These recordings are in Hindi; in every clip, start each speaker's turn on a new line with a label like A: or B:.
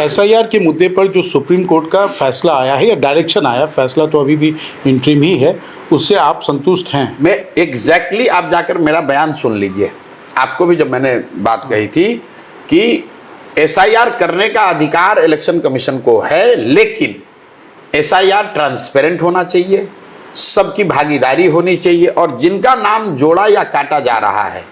A: एसआईआर के मुद्दे पर जो सुप्रीम कोर्ट का फैसला आया है या डायरेक्शन आया, फैसला तो अभी भी इंटरिम ही है, उससे आप संतुष्ट हैं?
B: मैं एग्जैक्टली आप जाकर मेरा बयान सुन लीजिए। आपको भी जब मैंने बात कही थी कि एसआईआर करने का अधिकार इलेक्शन कमीशन को है, लेकिन एसआईआर ट्रांसपेरेंट होना चाहिए, सबकी भागीदारी होनी चाहिए, और जिनका नाम जोड़ा या काटा जा रहा है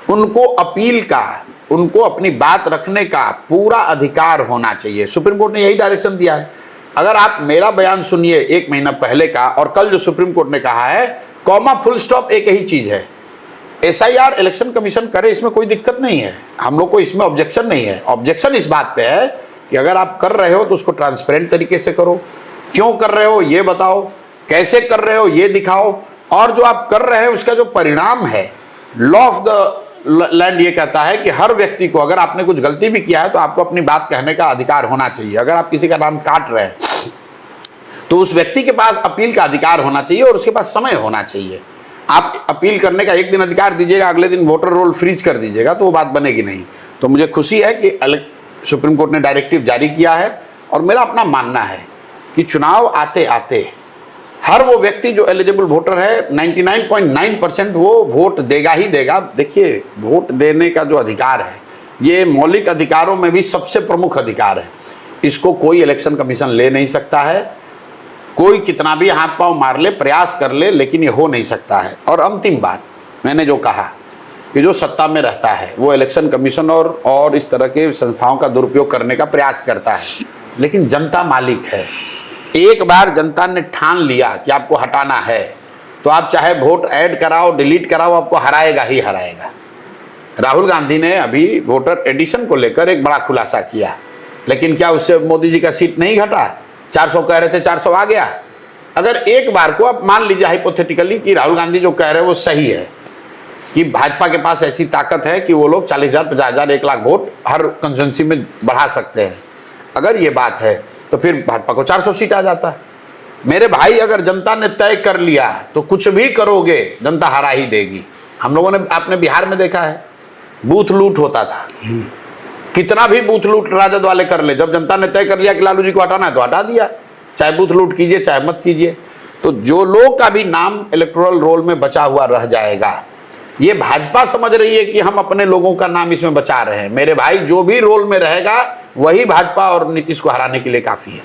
B: उनको अपील का, उनको अपनी बात रखने का पूरा अधिकार होना चाहिए। सुप्रीम कोर्ट ने यही डायरेक्शन दिया है। अगर आप मेरा बयान सुनिए 1 महीना पहले का और कल जो सुप्रीम कोर्ट ने कहा है, कॉमा फुल स्टॉप एक ही चीज है। एसआईआर इलेक्शन कमीशन करे, इसमें कोई दिक्कत नहीं है, हम लोग को इसमें ऑब्जेक्शन नहीं है। ऑब्जेक्शन इस बात पे है कि अगर आप कर रहे हो तो उसको ट्रांसपेरेंट तरीके से करो। क्यों कर रहे हो ये बताओ, कैसे कर रहे हो ये दिखाओ, और जो आप कर रहे हैं उसका जो परिणाम है, लॉ ऑफ द लैंड ये कहता है कि हर व्यक्ति को, अगर आपने कुछ गलती भी किया है तो आपको अपनी बात कहने का अधिकार होना चाहिए। अगर आप किसी का नाम काट रहे हैं तो उस व्यक्ति के पास अपील का अधिकार होना चाहिए और उसके पास समय होना चाहिए। आप अपील करने का 1 दिन अधिकार दीजिएगा, अगले दिन वोटर रोल फ्रीज कर दीजिएगा, तो वो बात बनेगी नहीं। तो मुझे खुशी है कि सुप्रीम कोर्ट ने डायरेक्टिव जारी किया है, और मेरा अपना मानना है कि चुनाव आते आते हर वो व्यक्ति जो एलिजिबल वोटर है 99.9% वो वोट देगा ही देगा। देखिए, वोट देने का जो अधिकार है ये मौलिक अधिकारों में भी सबसे प्रमुख अधिकार है। इसको कोई इलेक्शन कमीशन ले नहीं सकता है, कोई कितना भी हाथ पांव मार ले, प्रयास कर ले, लेकिन ये हो नहीं सकता है। और अंतिम बात, मैंने जो कहा कि जो सत्ता में रहता है वो इलेक्शन कमीशन और इस तरह के संस्थाओं का दुरुपयोग करने का प्रयास करता है, लेकिन जनता मालिक है। एक बार जनता ने ठान लिया कि आपको हटाना है तो आप चाहे वोट ऐड कराओ, डिलीट कराओ, आपको हराएगा ही हराएगा। राहुल गांधी ने अभी वोटर एडिशन को लेकर एक बड़ा खुलासा किया, लेकिन क्या उससे मोदी जी का सीट नहीं घटा? 400 कह रहे थे, 400 आ गया। अगर एक बार को आप मान लीजिए हाइपोथेटिकली कि राहुल गांधी जो कह रहे हैं वो सही है, कि भाजपा के पास ऐसी ताकत है कि वो लोग 40,000, 50,000, 1 लाख वोट हर कंस्टिट्यूंसी में बढ़ा सकते हैं, अगर ये बात है तो फिर भाजपा को 400 सीट आ जाता है। मेरे भाई, अगर जनता ने तय कर लिया तो कुछ भी करोगे जनता हरा ही देगी। हम लोगों ने, आपने बिहार में देखा है, बूथ लूट होता था, कितना भी बूथ लूट राजद वाले कर ले, जब जनता ने तय कर लिया कि लालू जी को हटाना है तो हटा दिया, चाहे बूथ लूट कीजिए चाहे मत कीजिए। तो जो लोग का भी नाम इलेक्टोरल रोल में बचा हुआ रह जाएगा, ये भाजपा समझ रही है कि हम अपने लोगों का नाम इसमें बचा रहे हैं। मेरे भाई, जो भी रोल में रहेगा वही भाजपा और नीतीश को हराने के लिए काफी है।